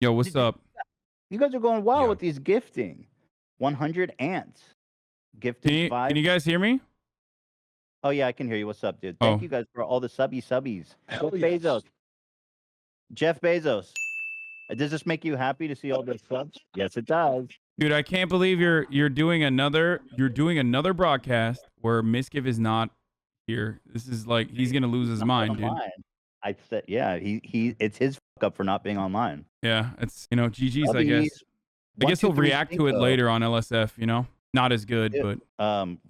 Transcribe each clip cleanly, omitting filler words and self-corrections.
Yo, what's up? You guys are going wild Yo. with these gifting. 100 ants. Gifted Can 5. you guys hear me? Oh, yeah, I can hear you. What's up, dude? Thank Oh. you guys for all the subbies. Hell Jeff yes. Bezos. Jeff Bezos. Does this make you happy to see all the subs? Yes, it does. Dude, I can't believe you're doing another broadcast where Miskiff is not here. This is like he's gonna lose his Not mind, dude. online. I said, yeah, it's his fuck up for not being online. Yeah, it's GG's, I guess. I guess he'll react to it later on LSF, Not as good, but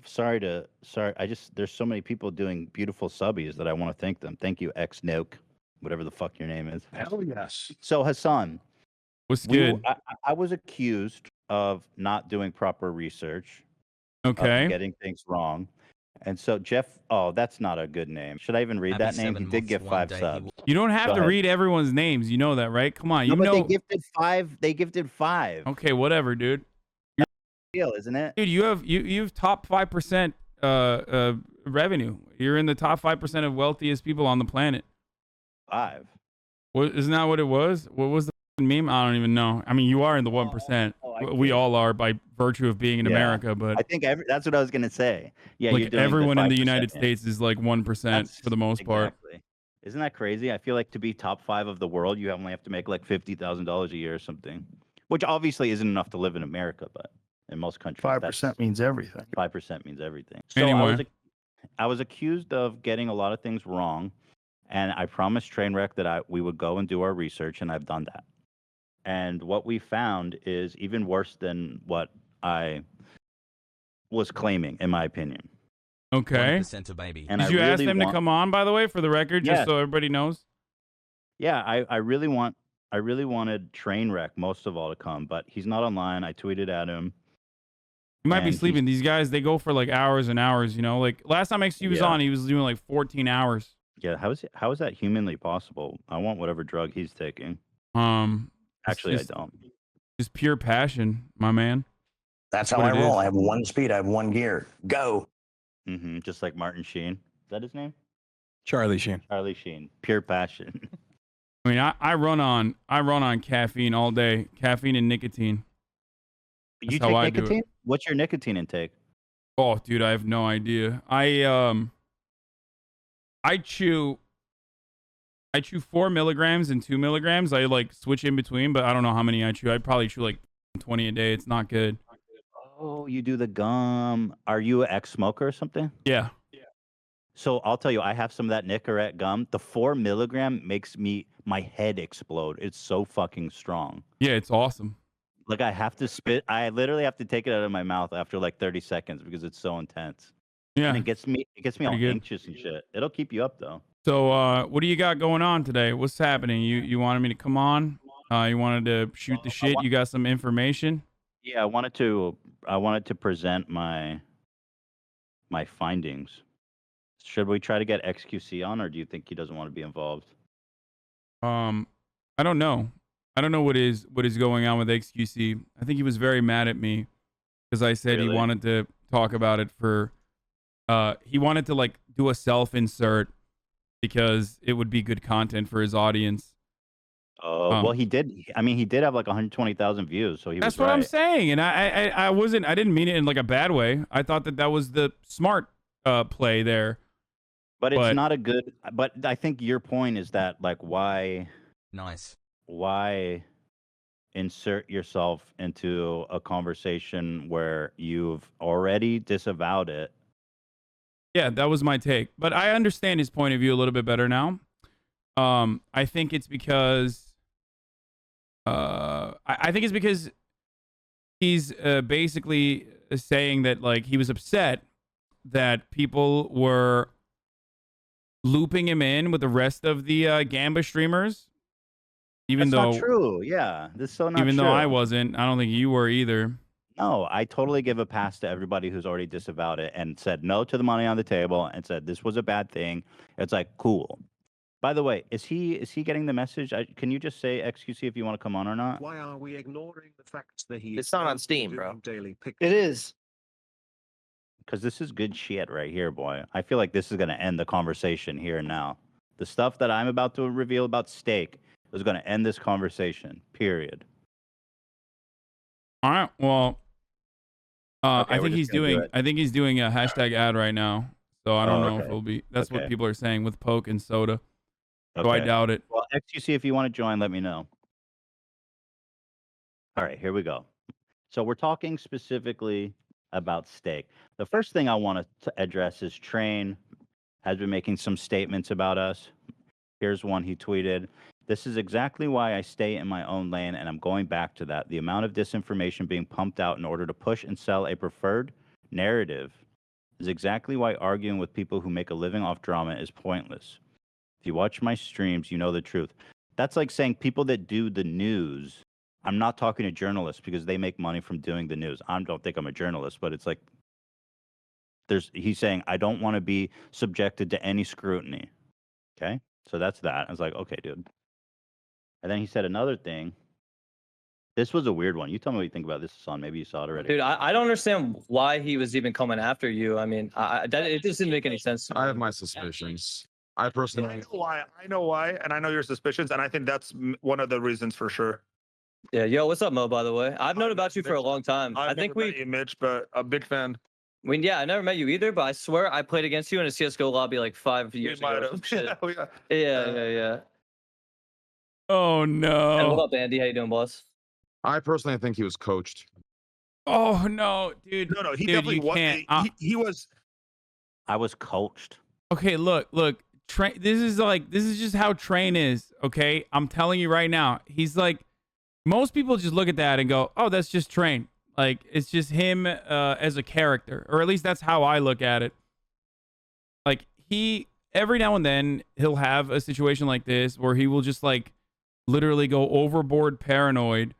sorry. There's so many people doing beautiful subbies that I want to thank them. Thank you, X Noke, whatever the fuck your name is. Hell yes. So Hasan, what's good? I was accused of not doing proper research. Okay. Of getting things wrong. And so Jeff, oh, that's not a good name. Should I even read that name? He did get 5 subs. You don't have to read everyone's names. You know that, right? Come on. They gifted 5. They gifted 5. Okay, whatever, dude. Deal, isn't it? Dude, you have top 5% revenue. You're in the top 5% of wealthiest people on the planet. 5. Isn't that what it was? What was the meme? I don't even know. I mean, you are in the 1%. We all are by virtue of being in America, but I think that's what I was gonna say. Yeah, like everyone in the United States is like 1% for the most part. Isn't that crazy? I feel like to be top 5 of the world, you only have to make like $50,000 a year or something, which obviously isn't enough to live in America, but in most countries, 5% means everything. 5% means everything. So anyway, I was accused of getting a lot of things wrong, and I promised Trainwreck that we would go and do our research, and I've done that. And what we found is even worse than what I was claiming, in my opinion. Okay. Baby. And Did you ask them to come on, by the way, for the record, just so everybody knows? Yeah, I really wanted Trainwreck most of all to come, but he's not online. I tweeted at him. He might be sleeping. These guys, they go for like hours and hours, Like last time XQ was on, he was doing like 14 hours. Yeah, how is that humanly possible? I want whatever drug he's taking. Actually, I don't. Just pure passion, my man. That's how I roll. I have one speed. I have one gear. Go. Just like Martin Sheen. Is that his name? Charlie Sheen. Charlie Sheen. Pure passion. I mean, I run on caffeine all day. Caffeine and nicotine. That's you take nicotine? What's your nicotine intake? Oh, dude, I have no idea. I chew 4 milligrams and 2 milligrams. I like switch in between, but I don't know how many I chew. I probably chew like 20 a day. It's not good. Oh, you do the gum. Are you an ex-smoker or something? Yeah. So I'll tell you, I have some of that Nicorette gum. The 4 milligram makes my head explode. It's so fucking strong. Yeah, it's awesome. Like I have to spit. I literally have to take it out of my mouth after like 30 seconds because it's so intense. Yeah. And it gets me all anxious and shit. It'll keep you up though. So what do you got going on today? What's happening? You wanted me to come on? You wanted to shoot the shit? You got some information? Yeah, I wanted to present my findings. Should we try to get XQC on, or do you think he doesn't want to be involved? I don't know. I don't know what is going on with XQC. I think he was very mad at me because I said he wanted to talk about it for. He wanted to like do a self-insert because it would be good content for his audience. Well, he did. I mean, he did have like 120,000 views, so he. That's was what right. I'm saying, and I wasn't. I didn't mean it in like a bad way. I thought that was the smart play there. But it's not a good. But I think your point is that like why. Nice. Why insert yourself into a conversation where you've already disavowed it? Yeah, that was my take. But I understand his point of view a little bit better now. I think it's because I think it's because he's basically saying that like he was upset that people were looping him in with the rest of the Gamba streamers. Even That's though not true. Yeah, this is so not even true. though I wasn't, I don't think you were either. No, I totally give a pass to everybody who's already disavowed it and said no to the money on the table and said this was a bad thing. It's like cool. By the way, is he getting the message? Can you just say XQC if you want to come on or not? Why are we ignoring the fact that It's not on Steam, bro. Daily It is. Because this is good shit right here, boy. I feel like this is going to end the conversation here and now. The stuff that I'm about to reveal about steak was going to end this conversation. Period. All right. Well, Okay, I we're think just he's gonna do doing. it. I think he's doing a hashtag ad right now. So I don't Oh, know if okay. it'll be. That's what Okay. people are saying with Poke and soda. So I Okay. doubt it. Well, XQC, if you want to join, let me know. All right, here we go. So we're talking specifically about steak. The first thing I want to address is Train has been making some statements about us. Here's one he tweeted. This is exactly why I stay in my own lane, and I'm going back to that. The amount of disinformation being pumped out in order to push and sell a preferred narrative is exactly why arguing with people who make a living off drama is pointless. If you watch my streams, you know the truth. That's like saying people that do the news. I'm not talking to journalists because they make money from doing the news. I don't think I'm a journalist, but it's like he's saying I don't want to be subjected to any scrutiny. Okay? So that's that. I was like, okay, dude. And then he said another thing. This was a weird one. You tell me what you think about this, Hasan. Maybe you saw it already. Dude, I don't understand why he was even coming after you. I mean, it just didn't make any sense to me. I have my suspicions. I personally. I know why, and I know your suspicions, and I think that's one of the reasons for sure. Yeah, yo, what's up, Mo? By the way, I've known about you for a long time. I think met you, Mitch, but a big fan. Yeah, I never met you either, but I swear I played against you in a CS:GO lobby like 5 years ago. Or some shit. Yeah. Oh no. And what up, Andy? How you doing, boss? I personally think he was coached. Oh no, dude. No, he Dude, definitely you was. can't. He was. I was coached. Okay, look. This is just how Train is. Okay, I'm telling you right now. He's like, most people just look at that and go, "Oh, that's just Train." Like it's just him as a character, or at least that's how I look at it. Like every now and then he'll have a situation like this where he will just like literally go overboard paranoid.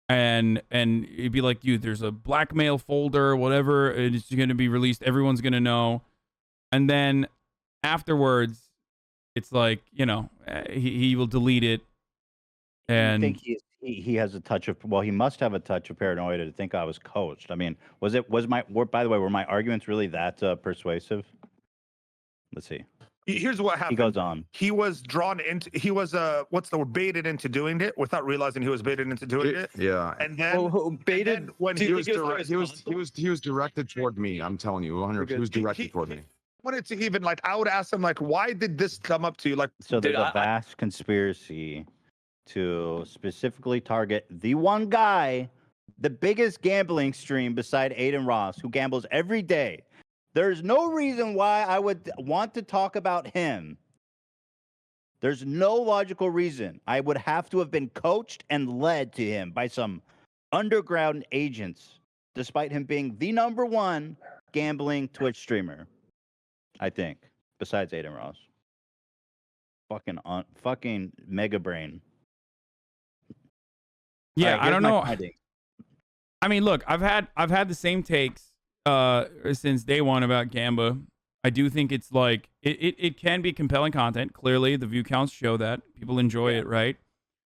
And it'd be like, dude, there's a blackmail folder, whatever. It's going to be released. Everyone's going to know. And then afterwards, it's like, he will delete it. And I think he has a touch of, well, he must have a touch of paranoia to think I was coached. I mean, by the way, were my arguments really that persuasive? Let's see. Here's what happened. He goes on. He was drawn into. He was baited into doing it without realizing he was baited into doing it. Yeah. And then baited and then when He was directed toward me. I'm telling you, 100. He was directed toward me. Wanted to even I would ask him why did this come up to you? So there's a vast conspiracy to specifically target the one guy, the biggest gambling stream beside Aiden Ross, who gambles every day. There's no reason why I would want to talk about him. There's no logical reason. I would have to have been coached and led to him by some underground agents, despite him being the #1 gambling Twitch streamer, I think, besides Aiden Ross. Fucking mega brain. yeah, Right, I don't know. finding. I mean, look, I've had the same takes since day one about Gamba. I do think it's like it can be compelling content. Clearly, the view counts show that people enjoy it, right?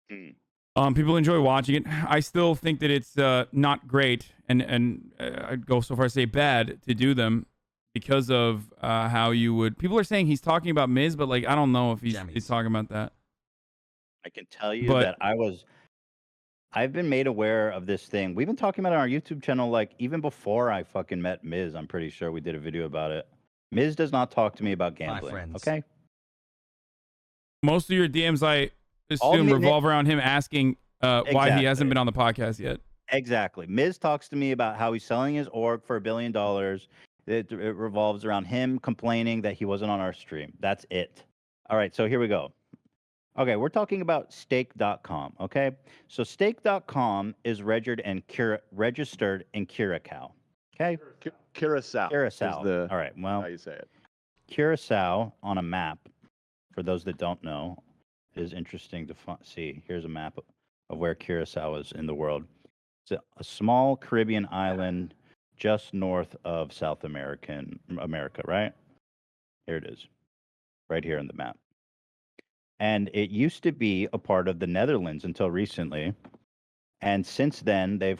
People enjoy watching it. I still think that it's not great, and I'd go so far as to say bad to do them because of how you would. People are saying he's talking about Miz, but I don't know if he's talking about that. I can tell you that I've been made aware of this thing. We've been talking about it on our YouTube channel, even before I fucking met Miz. I'm pretty sure we did a video about it. Miz does not talk to me about gambling. Okay. Most of your DMs, I assume, revolve around him asking why he hasn't been on the podcast yet. Exactly. Miz talks to me about how he's selling his org for $1 billion. It revolves around him complaining that he wasn't on our stream. That's it. All right. So here we go. Okay, we're talking about stake.com, okay? So stake.com is registered in Curacao, okay? Curacao. All right, well, how you say it. Curacao on a map, for those that don't know, is interesting to see. Here's a map of where Curacao is in the world. It's a small Caribbean island just north of South America, right? Here it is, right here in the map. And it used to be a part of the Netherlands until recently. And since then, they've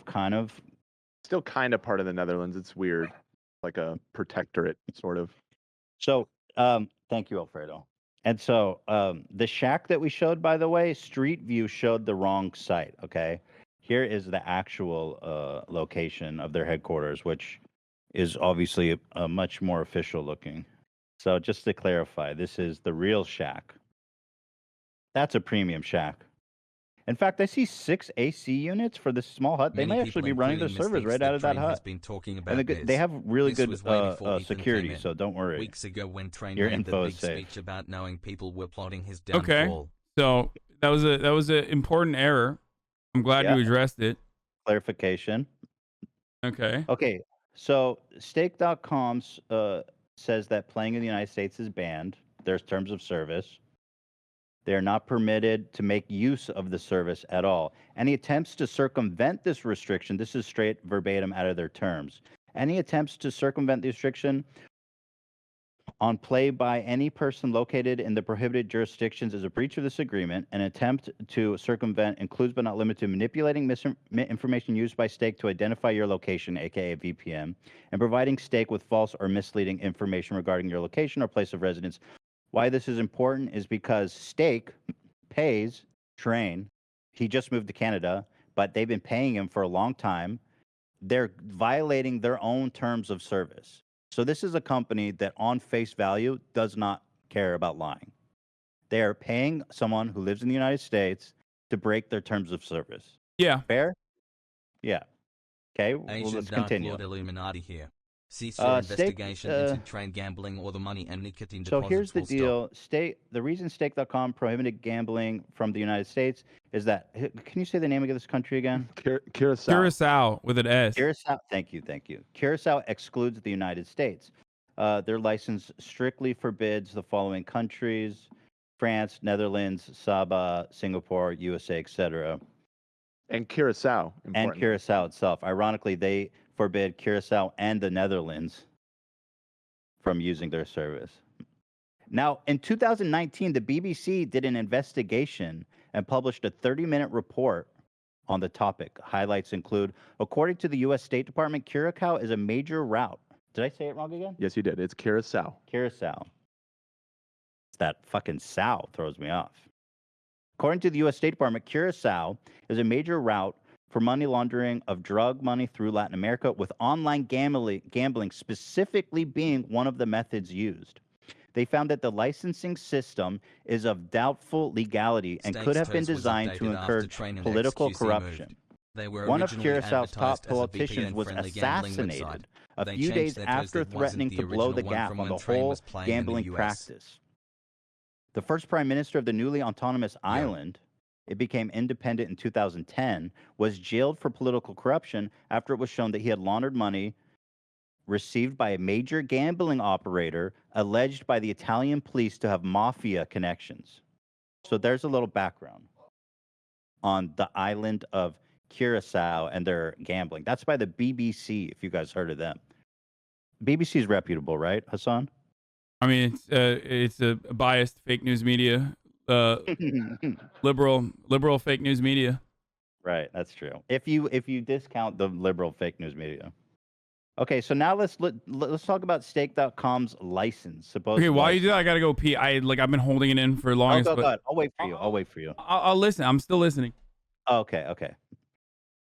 still kind of part of the Netherlands. It's weird. Like a protectorate, sort of. So, thank you, Alfredo. And so the shack that we showed, by the way, Street View showed the wrong site. Okay, here is the actual location of their headquarters, which is obviously a much more official looking. So just to clarify, this is the real shack. That's a premium shack. In fact, I see 6 AC units for this small hut. They might actually be running their servers right out of that hut. And they have really good security, so don't worry. Weeks ago when Train Your made info the is big safe. speech about knowing people were plotting his Okay. downfall. So that was an important error. I'm glad you addressed it. Clarification. Okay. Okay. So stake.com says that playing in the United States is banned. There's terms of service. They are not permitted to make use of the service at all. Any attempts to circumvent this restriction, this is straight verbatim out of their terms. Any attempts to circumvent the restriction on play by any person located in the prohibited jurisdictions is a breach of this agreement. An attempt to circumvent includes but not limited to manipulating information used by Stake to identify your location, aka VPN, and providing Stake with false or misleading information regarding your location or place of residence. Why this is important is because Stake pays Train. He just moved to Canada, but they've been paying him for a long time. They're violating their own terms of service. So this is a company that on face value does not care about lying. They are paying someone who lives in the United States to break their terms of service. Yeah. Fair? Yeah. Okay, well, Asian let's Dark continue. Lord Illuminati here. Cease your Stake, investigation into Train gambling or the money and nicotine So deposits. here's the full stop. deal. The reason Stake.com prohibited gambling from the United States is that, can you say the name of this country again? Curacao. Curacao with an S. Curacao. Thank you. Curacao excludes the United States. Their license strictly forbids the following countries: France, Netherlands, Sabah, Singapore, USA, etc. And Curacao. And important. Curacao itself. Ironically, they forbid Curacao and the Netherlands from using their service. Now, in 2019, the BBC did an investigation and published a 30-minute report on the topic. Highlights include, according to the U.S. State Department, Curacao is a major route. Did I say it wrong again? Yes, you did. It's Curacao. Curacao. That fucking sow throws me off. According to the U.S. State Department, Curacao is a major route for money laundering of drug money through Latin America, with online gambling specifically being one of the methods used. They found that the licensing system is of doubtful legality and could have been designed to encourage political corruption. One of Curaçao's top politicians was assassinated a few days after threatening to blow the gap on the whole gambling practice. The first prime minister of the newly autonomous island, it became independent in 2010, was jailed for political corruption after it was shown that he had laundered money received by a major gambling operator alleged by the Italian police to have mafia connections. So there's a little background on the island of Curacao and their gambling. That's by the BBC, if you guys heard of them. BBC is reputable, right, Hasan? I mean, it's a biased fake news media, liberal fake news media. Right, that's true. If you discount the liberal fake news media. Okay, so now let's talk about Stake.com's license. Okay, while you do that, I gotta go pee. I've been holding it in for the longest. Go ahead. I'll wait for you. I'll listen. I'm still listening. Okay.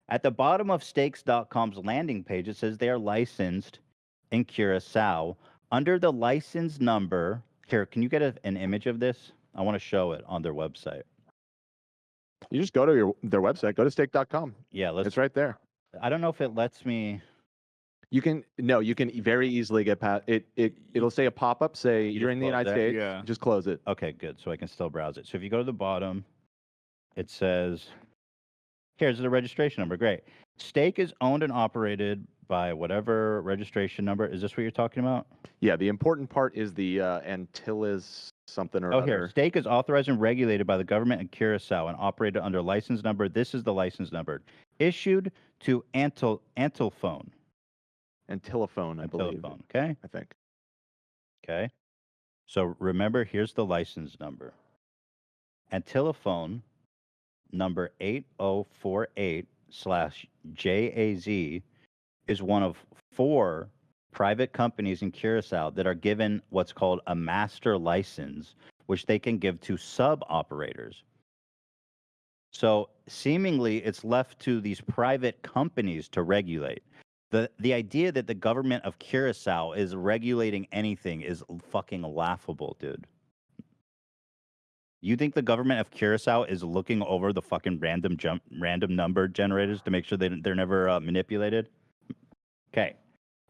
At the bottom of Stakes.com's landing page, it says they are licensed in Curacao under the license number. Here, can you get an image of this? I want to show it on their website. You just go to their website. Go to stake.com. Yeah, it's right there. I don't know if it lets me. You can very easily get past it. It'll say a pop-up, say you're in the United States. Yeah. Just close it. Okay, good. So I can still browse it. So if you go to the bottom, it says, here's the registration number. Great. Stake is owned and operated by whatever registration number. Is this what you're talking about? Yeah, the important part is the Antilles something or other. Here. Stake is authorized and regulated by the government in Curacao and operated under license number. This is the license number. Issued to Antilophone. Antilophone, I believe. Okay. I think. Okay. So remember, here's the license number. Antilophone number 8048/JAZ is one of 4 private companies in Curacao that are given what's called a master license which they can give to sub-operators. So seemingly it's left to these private companies to regulate. The idea that the government of Curacao is regulating anything is fucking laughable, dude. You think the government of Curacao is looking over the fucking random number generators to make sure they're never manipulated? Okay.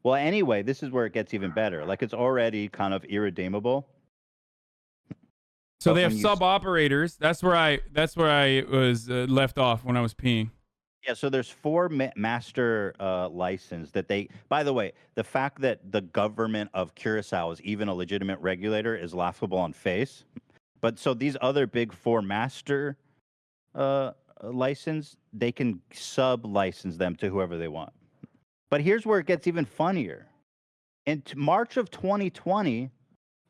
Well, anyway, this is where it gets even better. Like, it's already kind of irredeemable. So But they have when you sub operators. That's where I was left off when I was peeing. Yeah, so there's 4 master license that they. By the way, the fact that the government of Curacao is even a legitimate regulator is laughable on face. But so these other big 4 master license, they can sub-license them to whoever they want. But here's where it gets even funnier. In March of 2020,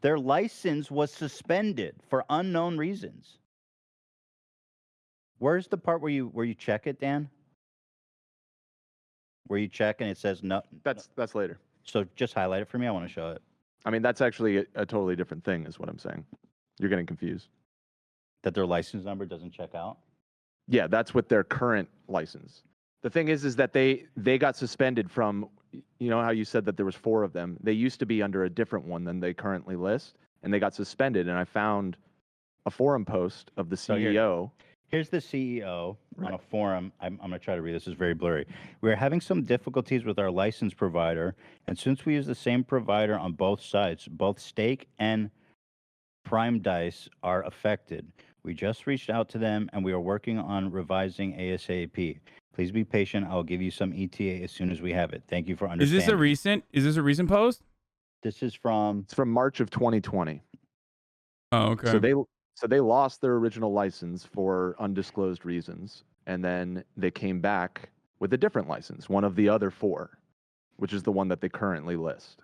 their license was suspended for unknown reasons. Where's the part where you check it, Dan? Where you check and it says no. That's later. So just highlight it for me. I want to show it. I mean, that's actually a totally different thing, is what I'm saying. You're getting confused. That their license number doesn't check out? Yeah, that's with their current license. The thing is that they got suspended from, you know how you said that there was 4 of them? They used to be under a different one than they currently list, and they got suspended. And I found a forum post of the CEO. Here's the CEO on a forum. I'm going to try to read this. It's very blurry. We're having some difficulties with our license provider, and since we use the same provider on both sites, both stake and prime dice are affected. We just reached out to them, and we are working on revising ASAP. Please be patient. I'll give you some ETA as soon as we have it. Thank you for understanding. Is this a recent post? This is from... It's from March of 2020. Oh, okay. So they lost their original license for undisclosed reasons, and then they came back with a different license, one of the other 4, which is the one that they currently list.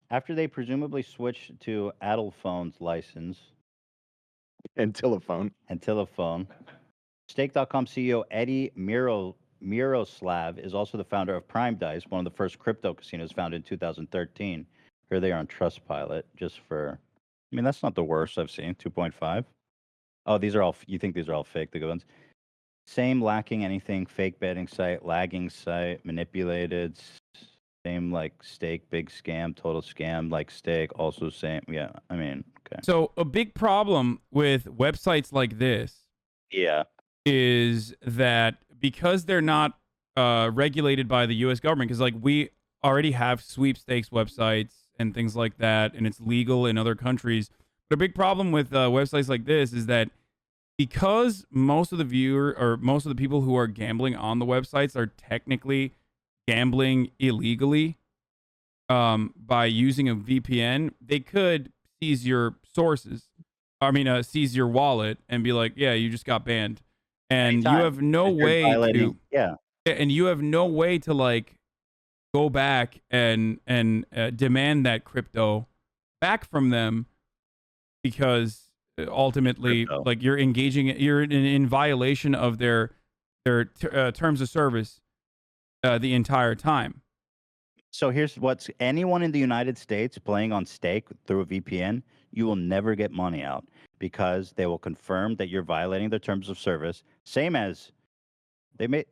After they presumably switched to Adelphone's license... Antilophone. Stake.com CEO Eddie Miroslav is also the founder of Prime Dice, one of the first crypto casinos founded in 2013. Here they are on Trustpilot, just for... I mean, that's not the worst I've seen, 2.5. Oh, these are all... You think these are all fake, the good ones? Same lacking anything, fake betting site, lagging site, manipulated, same like stake, big scam, total scam, like stake, also same. Yeah, I mean, okay. So a big problem with websites like this is that because they're not regulated by the U.S. government, because like we already have sweepstakes websites and things like that, and it's legal in other countries. But a big problem with websites like this is that because most of the people who are gambling on the websites are technically gambling illegally by using a VPN, they could seize your sources. I mean, seize your wallet and be like, "Yeah, you just got banned," and you have no way to. Yeah. And you have no way to like go back and demand that crypto back from them, because ultimately, like you're in violation of their terms of service the entire time. So here's what's... Anyone in the United States playing on stake through a VPN, you will never get money out, because they will confirm that you're violating their terms of service. Same as they may... I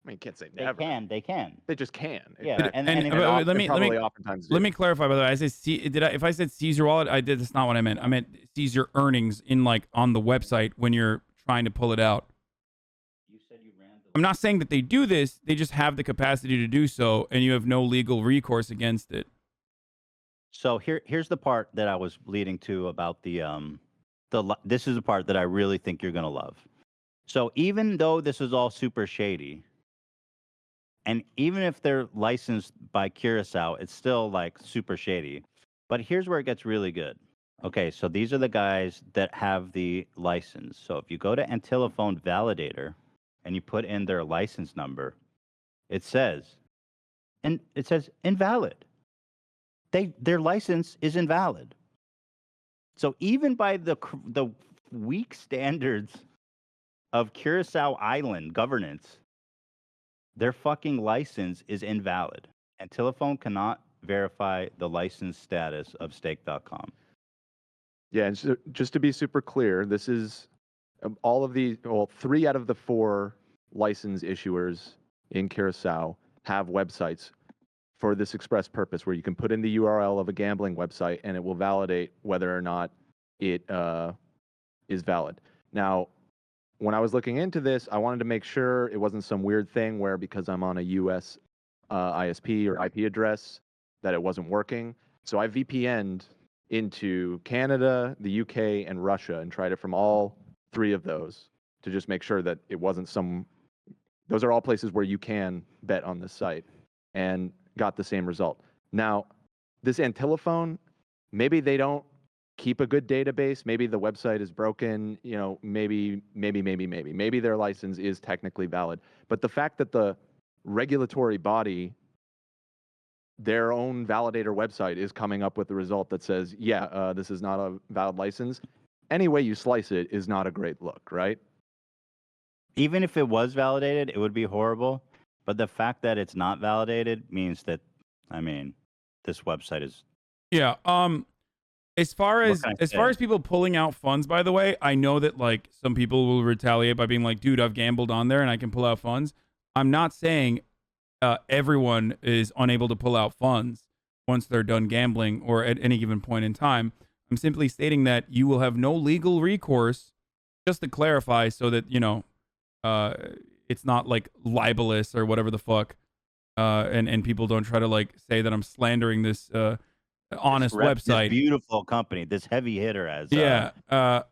mean, you can't say never. They can. They just can. Yeah, let me clarify. By the way, I said if I said seize your wallet, I did. That's not what I meant. I meant seize your earnings in like on the website when you're trying to pull it out. You said you ran the... I'm not saying that they do this. They just have the capacity to do so, and you have no legal recourse against it. So here's the part that I was leading to about this is the part that I really think you're gonna love. So even though this is all super shady, and even if they're licensed by Curacao, it's still like super shady. But here's where it gets really good. Okay, so these are the guys that have the license. So if you go to Antilophone Validator and you put in their license number, it says invalid. Their license is invalid. So even by the weak standards of Curacao Island governance, their fucking license is invalid. And Telephone cannot verify the license status of stake.com. Yeah, and so just to be super clear, this is all of the, well, 3 out of the 4 license issuers in Curacao have websites for this express purpose, where you can put in the URL of a gambling website and it will validate whether or not it is valid. Now, when I was looking into this, I wanted to make sure it wasn't some weird thing where because I'm on a US ISP or IP address that it wasn't working. So I VPN'd into Canada, the UK, and Russia and tried it from all 3 of those to just make sure that it wasn't some, those are all places where you can bet on this site, and got the same result. Now, this Antilophone, maybe they don't keep a good database. Maybe the website is broken. You know, maybe their license is technically valid. But the fact that the regulatory body, their own validator website, is coming up with the result that says, yeah, this is not a valid license, any way you slice it is not a great look, right? Even if it was validated, it would be horrible. But the fact that it's not validated means that, I mean, this website is. Yeah. As far as people pulling out funds, by the way, I know that like some people will retaliate by being like, dude, I've gambled on there and I can pull out funds. I'm not saying everyone is unable to pull out funds once they're done gambling or at any given point in time. I'm simply stating that you will have no legal recourse, just to clarify, so that, you know, it's not like libelous or whatever the fuck. And people don't try to like say that I'm slandering this honest website. This beautiful company, this heavy hitter, as but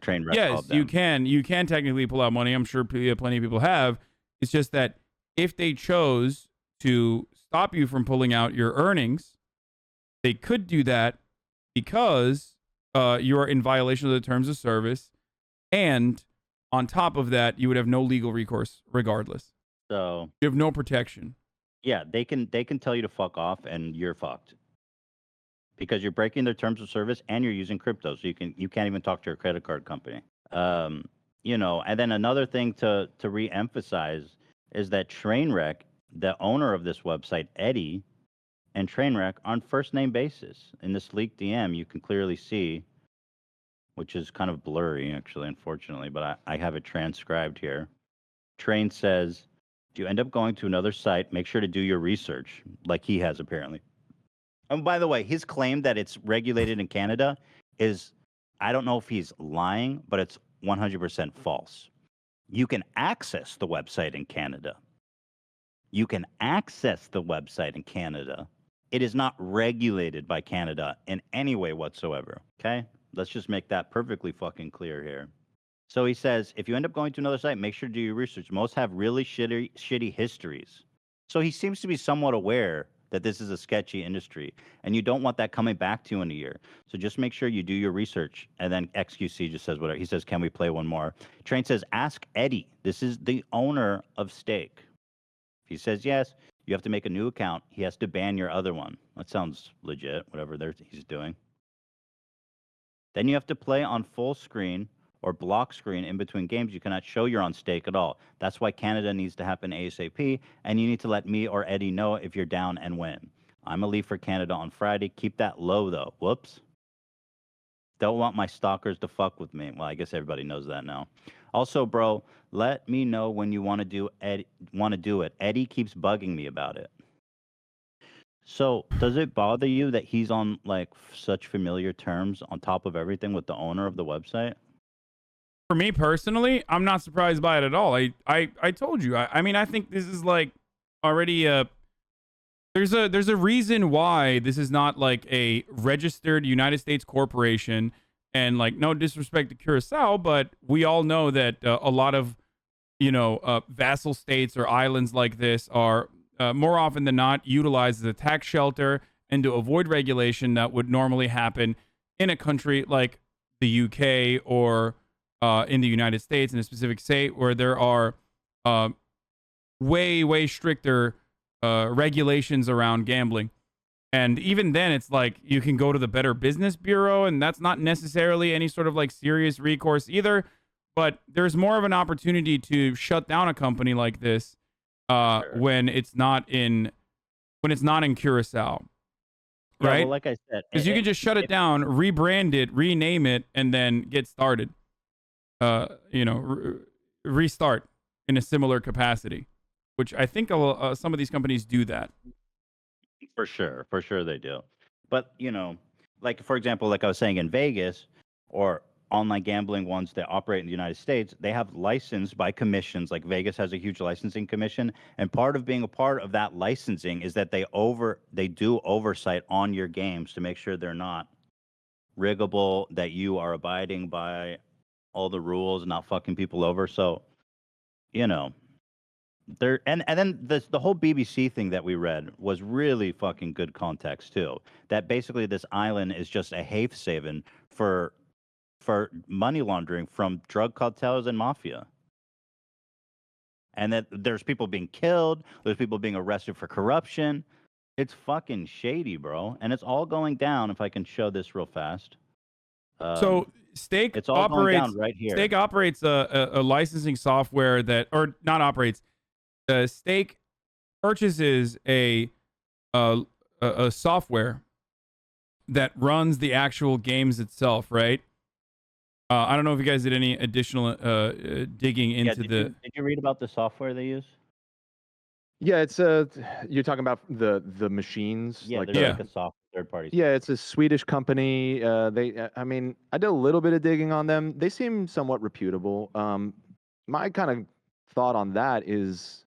Trainwreck yes, called them. you can technically pull out money. I'm sure plenty of people have. It's just that if they chose to stop you from pulling out your earnings, they could do that because you are in violation of the terms of service, and on top of that, you would have no legal recourse regardless. So you have no protection. Yeah, they can tell you to fuck off, and you're fucked because you're breaking their terms of service and you're using crypto. So you can't even talk to your credit card company. You know, and then another thing to re-emphasize is that Trainwreck, the owner of this website, Eddie, and Trainwreck on first name basis. In this leaked DM, you can clearly see, which is kind of blurry, actually, unfortunately, but I have it transcribed here. Train says, if you end up going to another site, make sure to do your research, like he has apparently. And by the way, his claim that it's regulated in Canada is, I don't know if he's lying, but it's 100% false. You can access the website in Canada. You can access the website in Canada. It is not regulated by Canada in any way whatsoever, okay? Let's just make that perfectly fucking clear here. So he says, if you end up going to another site, make sure to do your research. Most have really shitty histories. So he seems to be somewhat aware that this is a sketchy industry, and you don't want that coming back to you in a year. So just make sure you do your research. And then XQC just says whatever. He says, can we play one more? Train says, ask Eddie. This is the owner of Stake. If he says yes, you have to make a new account. He has to ban your other one. That sounds legit, whatever he's doing. Then you have to play on full screen or block screen in between games. You cannot show you're on Stake at all. That's why Canada needs to happen ASAP, and you need to let me or Eddie know if you're down and win. I'm going to leave for Canada on Friday. Keep that low, though. Whoops. Don't want my stalkers to fuck with me. Well, I guess everybody knows that now. Also, bro, let me know when you want to do it. Eddie keeps bugging me about it. So, does it bother you that he's on like such familiar terms on top of everything with the owner of the website? For me personally, I'm not surprised by it at all. I told you. I mean, I think this is like already there's a reason why this is not like a registered United States corporation. And like, no disrespect to Curacao, but we all know that a lot of, you know, vassal states or islands like this are more often than not utilized as a tax shelter and to avoid regulation that would normally happen in a country like the UK or in the United States, in a specific state where there are way stricter regulations around gambling. And even then, it's like you can go to the Better Business Bureau, and that's not necessarily any sort of like serious recourse either. But there's more of an opportunity to shut down a company like this when it's not in Curacao. Yeah, right? well, like I said, Because you can just shut it down, rebrand it, rename it, and then get started. Restart in a similar capacity, which I think some of these companies do that. For sure they do. But like for example, like I was saying in Vegas or online gambling ones that operate in the United States, they have licensed by commissions. Like Vegas has a huge licensing commission, and part of being a part of that licensing is that they do oversight on your games to make sure they're not riggable, that you are abiding by all the rules, not fucking people over. So, there and then the whole BBC thing that we read was really fucking good context too. That basically this island is just a haven for money laundering from drug cartels and mafia. And that there's people being killed, there's people being arrested for corruption. It's fucking shady, bro. And it's all going down. If I can show this real fast. So Stake it's all going down right here. Stake operates a licensing software that, or not operates. Stake purchases a software that runs the actual games itself, right? I don't know if you guys did any additional digging into did you read about the software they use? Yeah, it's you're talking about the machines. Yeah, like they're like a soft third party. Yeah, it's a Swedish company. I mean, I did a little bit of digging on them. They seem somewhat reputable. My kind of thought on that is,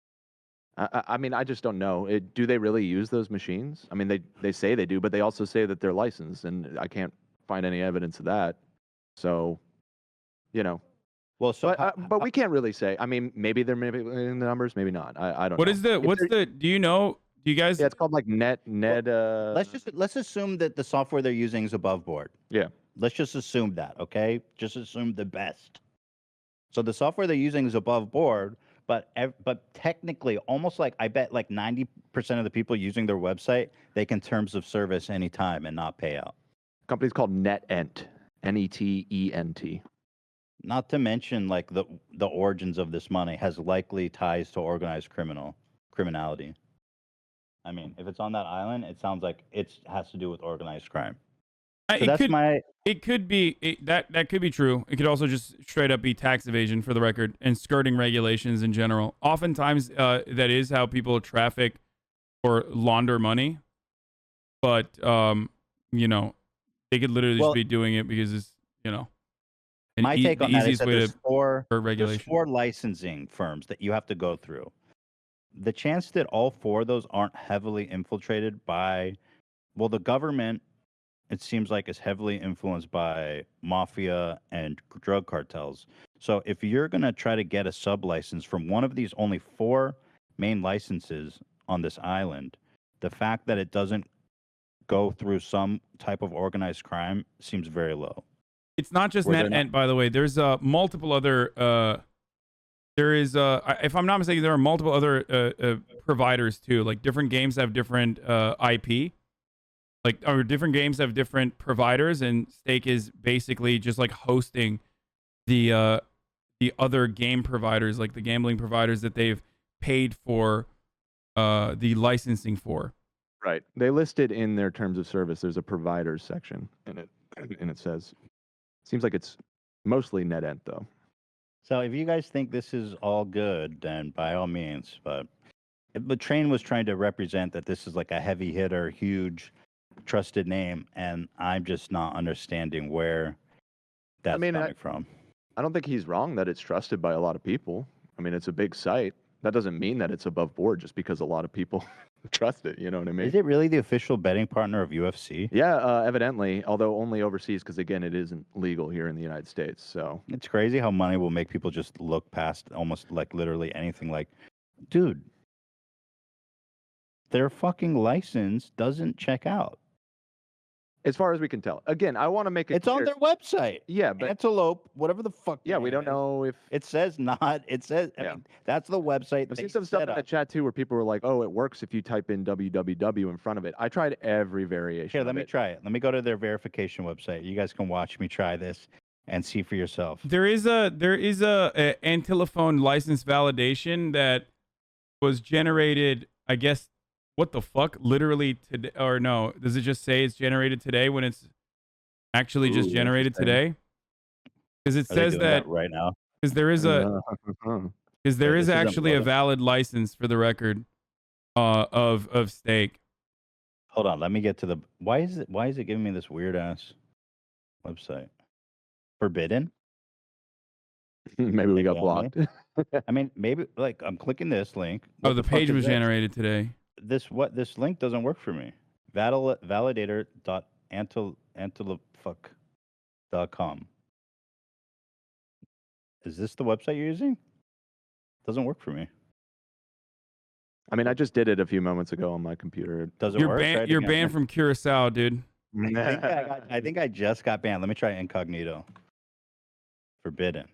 I mean, I just don't know. Do they really use those machines? I mean, they say they do, but they also say that they're licensed, and I can't find any evidence of that. So, Well, so but we can't really say. I mean, maybe they're maybe in the numbers, maybe not. I don't know. Do you know? Do you guys? Yeah, it's called like Net. Let's assume that the software they're using is above board. Yeah. Let's just assume that, okay? Just assume the best. So the software they're using is above board, but technically, almost like I bet like 90% of the people using their website, they can terms of service anytime and not pay out. Company's called NetEnt. NETENT. Not to mention, like the origins of this money has likely ties to organized criminality. I mean, if it's on that island, it sounds like it has to do with organized crime. So It could be that could be true. It could also just straight up be tax evasion, for the record, and skirting regulations in general. Oftentimes, that is how people traffic or launder money. But they could literally just be doing it because it's my take on that is that there's four licensing firms that you have to go through. The chance that all four of those aren't heavily infiltrated by, the government, it seems like, is heavily influenced by mafia and drug cartels. So if you're going to try to get a sub-license from one of these only four main licenses on this island, the fact that it doesn't go through some type of organized crime seems very low. It's not just NetEnt, by the way. There's multiple other. There is, if I'm not mistaken, there are multiple other providers too. Like different games have different IP, or different games have different providers, and Stake is basically just like hosting the other game providers, like the gambling providers that they've paid for the licensing for. Right. They listed in their terms of service. There's a providers section, and it says. Seems like it's mostly NetEnt, though. So if you guys think this is all good, then by all means. But Train was trying to represent that this is like a heavy hitter, huge, trusted name, and I'm just not understanding where that's coming from. I don't think he's wrong that it's trusted by a lot of people. I mean, it's a big site. That doesn't mean that it's above board just because a lot of people trust it. You know what I mean? Is it really the official betting partner of UFC? Yeah, evidently, although only overseas because, again, it isn't legal here in the United States. So it's crazy how money will make people just look past almost like literally anything. Like, dude, their fucking license doesn't check out. As far as we can tell. Again, I want to make it It's on their website. Yeah, but Antelope, whatever the fuck. Yeah, we don't know if it says not. It says I mean, that's the website. I've seen some stuff in the chat too where people were like, "Oh, it works if you type in www in front of it." I tried every variation. Here, let me try it. Let me go to their verification website. You guys can watch me try this and see for yourself. There is a Antilophone license validation that was generated, I guess, what the fuck? Literally today, or no? Does it just say it's generated today when it's actually just generated today? Because it says that right now. because there is a because there is actually a valid license for the record of stake. Hold on, let me get to the. Why is it giving me this weird ass website? Forbidden? Maybe we got blocked. I mean, maybe like I'm clicking this link. Oh, the page was generated today. This link doesn't work for me. Validator.antelope.com. Is this the website you're using? Doesn't work for me. I mean, I just did it a few moments ago on my computer. Doesn't You're work. banned. You're banned from Curacao, dude. I think I just got banned. Let me try incognito. Forbidden.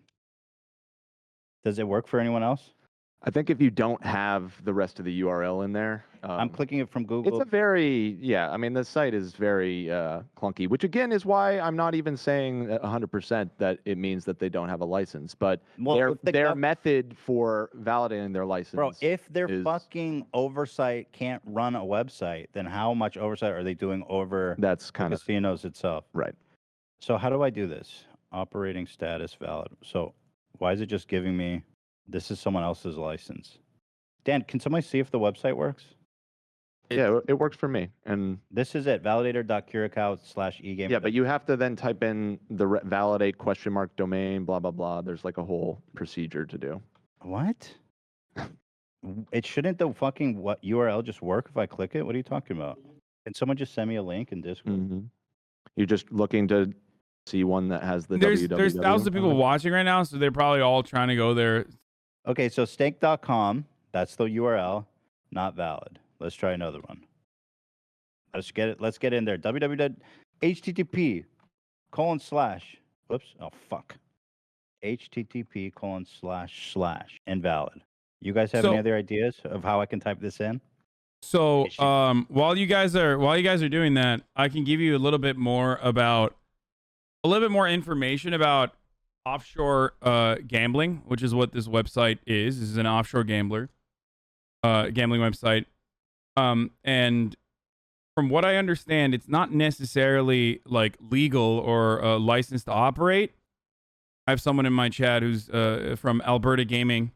Does it work for anyone else? I think if you don't have the rest of the URL in there, I'm clicking it from Google. It's a very, I mean, the site is very clunky, which again is why I'm not even saying 100% that it means that they don't have a license. But their method for validating their license. Bro, if their fucking oversight can't run a website, then how much oversight are they doing over that's kind of casinos itself? Right. So how do I do this? Operating status valid. So why is it just giving me, this is someone else's license? Dan, can somebody see if the website works? Yeah, it works for me. And this is it, validator.curacao/egame. Yeah, but you have to then type in the validate $domain, blah, blah, blah. There's like a whole procedure to do. What? It shouldn't the fucking URL just work if I click it? What are you talking about? Can someone just send me a link in Discord? Mm-hmm. You're just looking to see one that has the There's thousands of people watching right now, so they're probably all trying to go there. Okay, so stake.com, that's the URL, not valid. Let's try another one. Let's get it. Let's get in there. http:// whoops. Oh fuck. http:// invalid. You guys have any other ideas of how I can type this in? So while you guys are doing that, I can give you a little bit more information about offshore gambling, which is what this website is. This is an offshore gambling website. And from what I understand, it's not necessarily like legal or licensed to operate. I have someone in my chat who's from Alberta gaming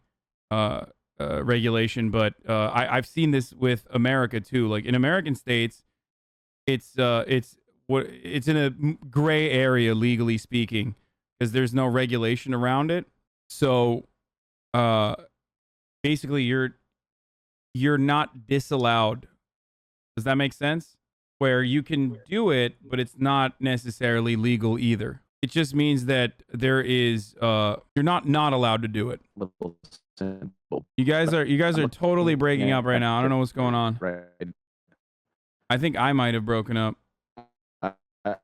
regulation, but I've seen this with America too. Like in American states, it's in a gray area legally speaking, because there's no regulation around it. So basically, you're not disallowed. Does that make sense? Where you can do it, but it's not necessarily legal either. It just means that there is you're not allowed to do it. You guys are totally breaking up right now. I don't know what's going on. Right. I think I might have broken up.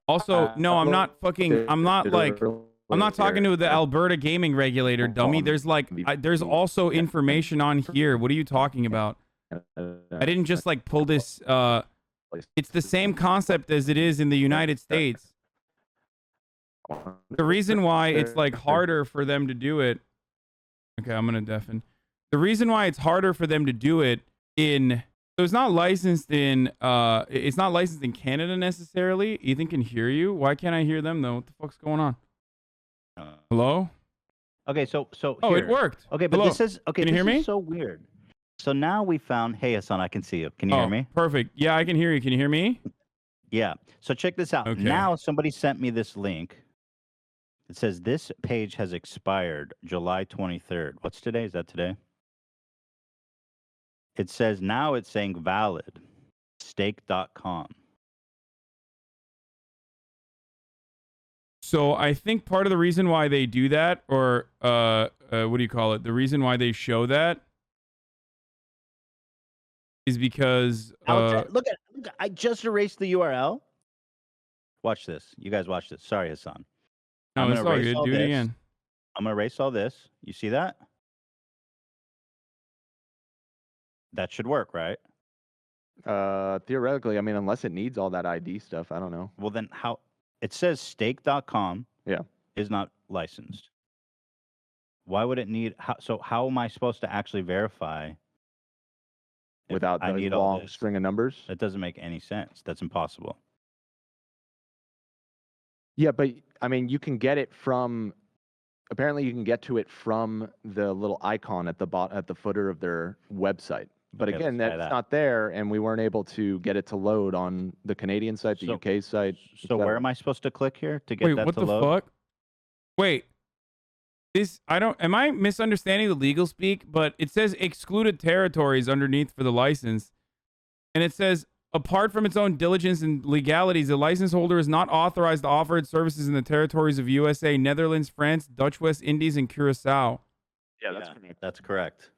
Also, no, I'm not talking to the Alberta gaming regulator, dummy. There's there's also information on here. What are you talking about? I didn't just pull this. It's the same concept as it is in the United States. The reason why it's harder for them to do it. Okay, I'm gonna deafen. The reason why it's harder for them to do it so it's not licensed in Canada necessarily. Ethan can hear you. Why can't I hear them though? What the fuck's going on? Hello? Okay, so oh, it worked. Okay, but Hello? this is okay. Can you hear me? Is so weird. So now we found. Hey, Hasan, I can see you. Can you hear me? Perfect. Yeah, I can hear you. Can you hear me? Yeah. So check this out. Okay. Now somebody sent me this link. It says this page has expired July 23rd. What's today? Is that today? It says now it's saying valid. Stake.com. So I think part of the reason why they do that, or what do you call it? The reason why they show that is because look at I just erased the URL. Watch this. You guys watch this. Sorry, Hasan. No, it's all good. Do it again. I'm gonna erase all this. You see that? That should work, right? Theoretically, I mean, unless it needs all that ID stuff, I don't know. Well, then how? It says stake.com is not licensed. Why would it need? So how am I supposed to actually verify without I the need all long this. string of numbers. That doesn't make any sense. That's impossible. Yeah, but I mean, you can get it from. Apparently, you can get to it from the little icon at the footer of their website. But Okay, again, let's try that's that. not there, and we weren't able to get it to load on the Canadian site, the So- UK site. So where am I supposed to click here to get Wait, that what to the load? fuck? Wait. Am I misunderstanding the legal speak? But it says excluded territories underneath for the license. And it says, apart from its own diligence and legalities, the license holder is not authorized to offer its services in the territories of USA, Netherlands, France, Dutch West Indies, and Curacao. Yeah, that's correct. That's correct.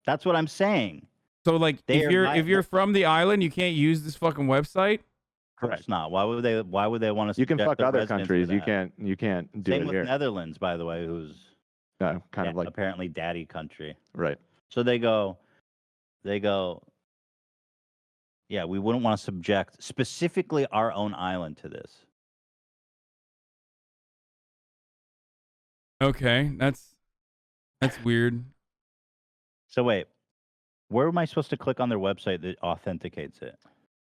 That's what I'm saying. So, like, They are if you're from the island, you can't use this fucking website. Of course not. Why would they want to? You can fuck their other residents to countries. You that? can't do Same it with here. Netherlands, by the way, who's Kind of like apparently daddy country. right. So they go, yeah, we wouldn't want to subject specifically our own island to this. Okay, that's weird. So wait, where am I supposed to click on their website that authenticates it?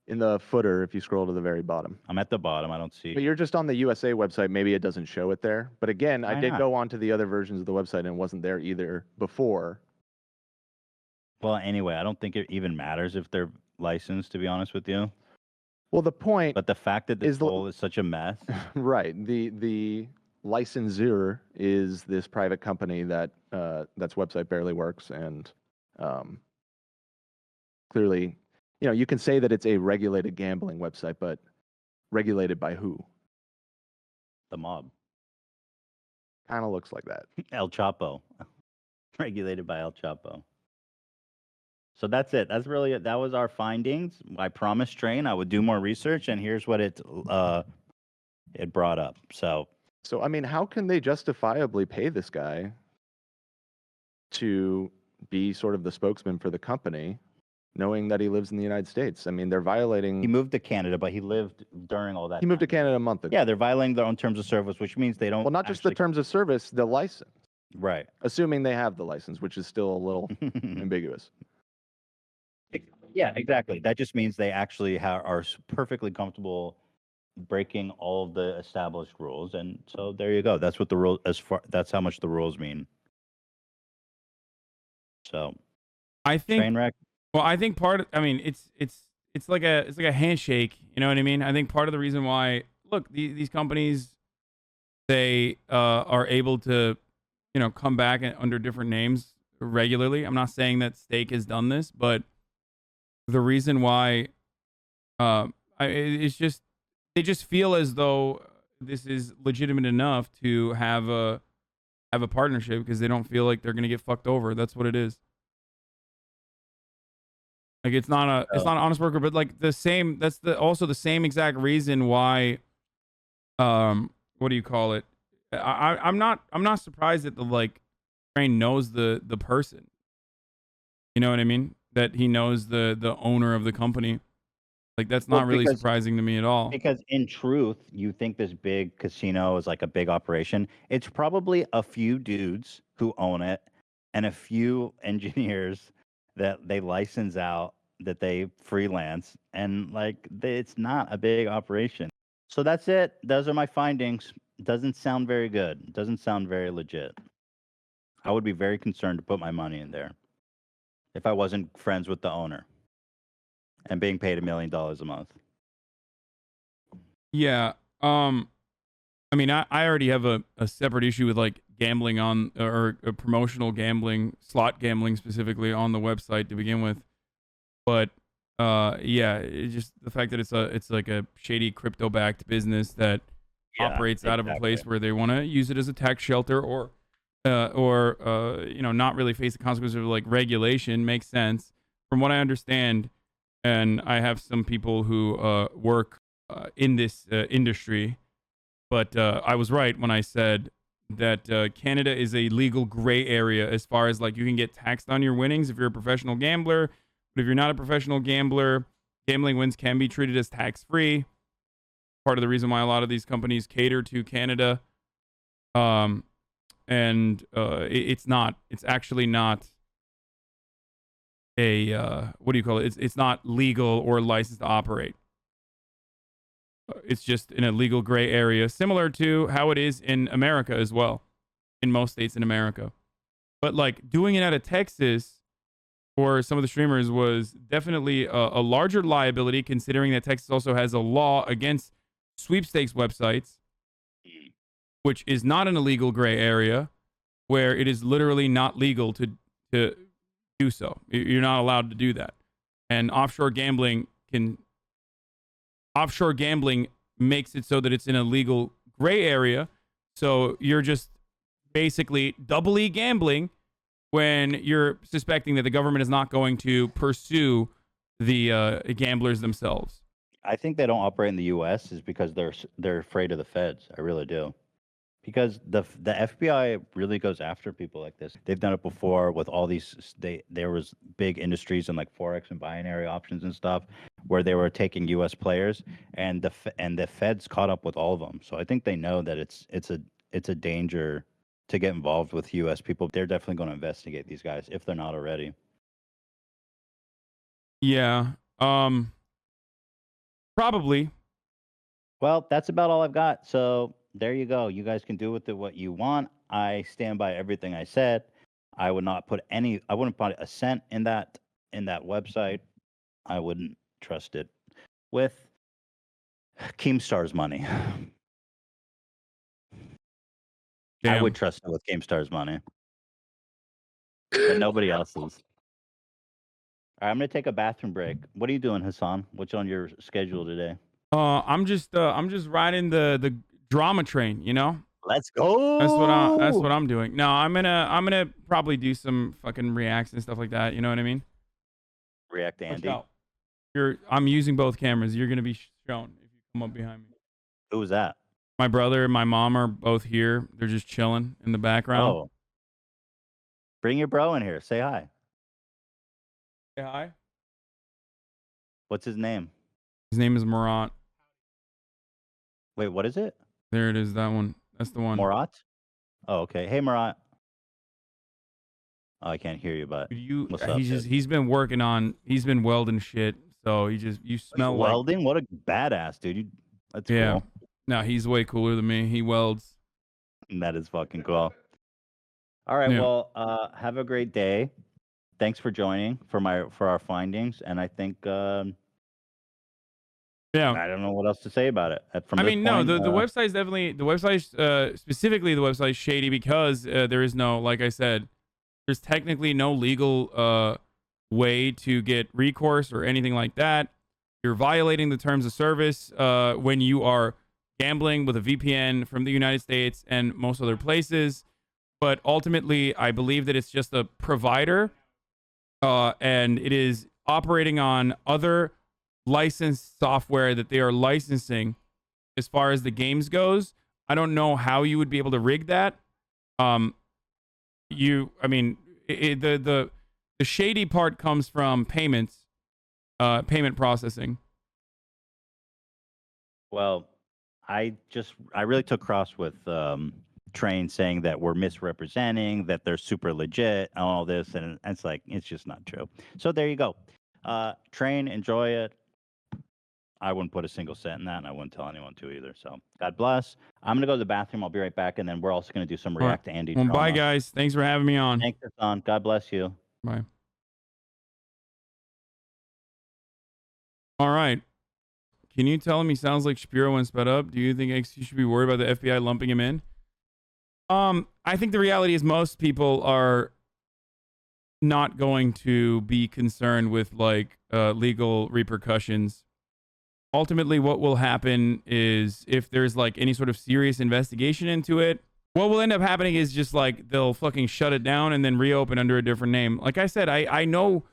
In the footer, if you scroll to the very bottom. I'm at the bottom. I don't see. But you're just on the USA website. Maybe it doesn't show it there. But again, I Why did not? go on to the other versions of the website and it wasn't there either before. Well, anyway, I don't think it even matters if they're licensed, to be honest with you. Well, the point, But the fact that this Is the- tool is such a mess. right? The licensor is this private company that that's website barely works, and clearly, you can say that it's a regulated gambling website, but regulated by who? The mob. Kind of looks like that. El Chapo. Regulated by El Chapo. So that's it. That's really it. That was our findings. I promised Train I would do more research, and here's what it brought up. So So, I mean, how can they justifiably pay this guy to be sort of the spokesman for the company, knowing that he lives in the United States? I mean, they're violating. he moved to Canada, but he lived during all that. He moved to time. Canada a month ago. Yeah, they're violating their own terms of service, which means they don't. Well, not just the actually- terms of service, the license. Right. Assuming they have the license, which is still a little ambiguous. Yeah, exactly. That just means they actually are perfectly comfortable breaking all of the established rules, and so there you go. That's what the rule that's how much the rules mean. So I think. train wreck. Well, I think it's like a handshake. You know what I mean? I think part of the reason why these companies they are able to come back under different names regularly. I'm not saying that Stake has done this, but the reason why it's just they just feel as though this is legitimate enough to have a partnership because they don't feel like they're gonna get fucked over. That's what it is. Like it's not an honest worker, but like the same. That's also the same exact reason why. What do you call it? I'm not surprised that the Train knows the person. You know what I mean? That he knows the owner of the company. Like that's not really surprising to me at all. Because in truth, you think this big casino is like a big operation. It's probably a few dudes who own it and a few engineers that they license out, that they freelance, and it's not a big operation. So that's it. Those are my findings. Doesn't sound very good. Doesn't sound very legit. I would be very concerned to put my money in there if I wasn't friends with the owner and being paid $1 million a month. Yeah. I mean, I already have a separate issue with gambling on or promotional gambling, slot gambling specifically on the website to begin with. But yeah, it's just the fact that it's like a shady crypto backed business that operates out of a place where they want to use it as a tax shelter or not really face the consequences of regulation makes sense. From what I understand, and I have some people who work in this industry, but I was right when I said that Canada is a legal gray area as far as you can get taxed on your winnings if you're a professional gambler, but if you're not a professional gambler, gambling wins can be treated as tax-free. Part of the reason why a lot of these companies cater to Canada, it's actually not what do you call it? It's not legal or licensed to operate. It's just in a legal gray area, similar to how it is in America as well, in most states in America. But like doing it out of Texas for some of the streamers was definitely a larger liability, considering that Texas also has a law against sweepstakes websites, which is not an illegal gray area, where it is literally not legal to do so. You're not allowed to do that. And offshore gambling makes it so that it's in a legal gray area. So you're just basically doubly gambling when you're suspecting that the government is not going to pursue the gamblers themselves. I think they don't operate in the U.S. is because they're afraid of the feds. I really do. Because the FBI really goes after people like this. They've done it before with all these. There was big industries in like forex and binary options and stuff where they were taking U.S. players, and the feds caught up with all of them. So I think they know that it's a danger to get involved with U.S. people. They're definitely going to investigate these guys if they're not already. Yeah. Probably. Well, that's about all I've got. So there you go. You guys can do with it what you want. I stand by everything I said. I wouldn't put a cent in that website. I wouldn't trust it with Keemstar's money. Damn. I would trust it with Keemstar's money, but nobody else's. All right, I'm gonna take a bathroom break. What are you doing, Hasan? What's on your schedule today? I'm just riding the drama train, you know? Let's go. That's what I'm doing. No, I'm gonna probably do some fucking reacts and stuff like that, you know what I mean? React to Andy. I'm using both cameras. You're gonna be shown if you come up behind me. Who was that? My brother and my mom are both here. They're just chilling in the background. Oh. Bring your bro in here. Say hi. Say hi. What's his name? His name is Murat. Wait, what is it? There it is. That one. That's the one. Murat? Oh, okay. Hey, Murat. Oh, I can't hear you, but what's up, he's been welding shit. So you smell like welding? What a badass, dude. That's cool. No, he's way cooler than me. He welds. That is fucking cool. All right. Yeah. Well, have a great day. Thanks for joining for our findings. And I think, I don't know what else to say about it. The website's definitely, specifically the website's shady because there is no, like I said, there's technically no legal way to get recourse or anything like that. You're violating the terms of service when you are gambling with a VPN from the United States and most other places. But ultimately, I believe that it's just a provider and it is operating on other licensed software that they are licensing as far as the games goes. I don't know how you would be able to rig that. The shady part comes from payment processing. Well, I really took cross with Train saying that we're misrepresenting, that they're super legit and all this, and it's like, it's just not true. So there you go. Train, enjoy it. I wouldn't put a single cent in that, and I wouldn't tell anyone to either. So God bless. I'm gonna go to the bathroom. I'll be right back, and then we're also gonna do some react to Andy. Well, bye guys. Thanks for having me on. Thanks, Hasan. God bless you. Bye. All right. Can you tell him he sounds like Shapiro when sped up? Do you think XQ should be worried about the FBI lumping him in? I think the reality is most people are not going to be concerned with like legal repercussions. Ultimately, what will happen is if there's like any sort of serious investigation into it, what will end up happening is just like they'll fucking shut it down and then reopen under a different name. Like I said, I know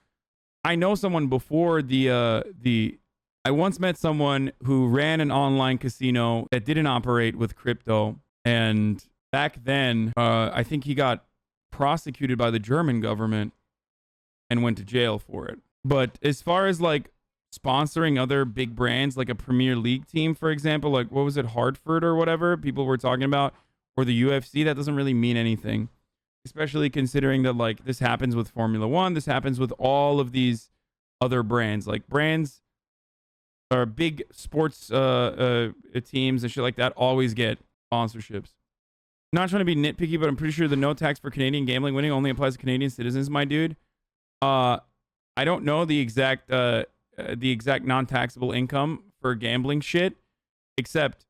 someone before I once met someone who ran an online casino that didn't operate with crypto. And back then, I think he got prosecuted by the German government and went to jail for it. But as far as like sponsoring other big brands, like a Premier League team, for example, like what was it, Hartford or whatever people were talking about, or the UFC, that doesn't really mean anything. especially considering that like this happens with Formula One, this happens with all of these other brands. Like brands or big sports teams and shit like that always get sponsorships. Not trying to be nitpicky, but I'm pretty sure the no tax for Canadian gambling winning only applies to Canadian citizens, my dude. I don't know the exact non-taxable income for gambling shit, except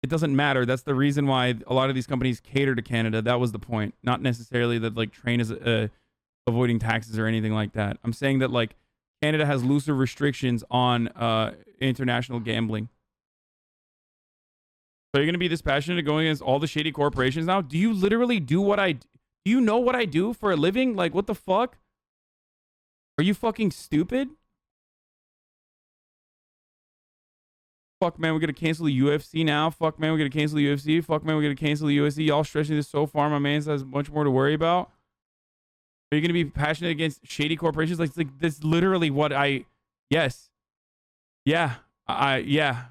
it doesn't matter. That's the reason why a lot of these companies cater to Canada. That was the point. Not necessarily that like Train is avoiding taxes or anything like that. I'm saying that like Canada has looser restrictions on international gambling. So you're going to be this passionate at going against all the shady corporations now? Do you literally do what do you know what I do for a living? Like, what the fuck? Are you fucking stupid? Fuck, man, we're going to cancel the UFC now. Fuck, man, we're going to cancel the UFC. Fuck, man, we're going to cancel the UFC. Y'all stretching this so far, my man has much more to worry about. Are you going to be passionate against shady corporations? Like, this literally what yes. Yeah. Yeah.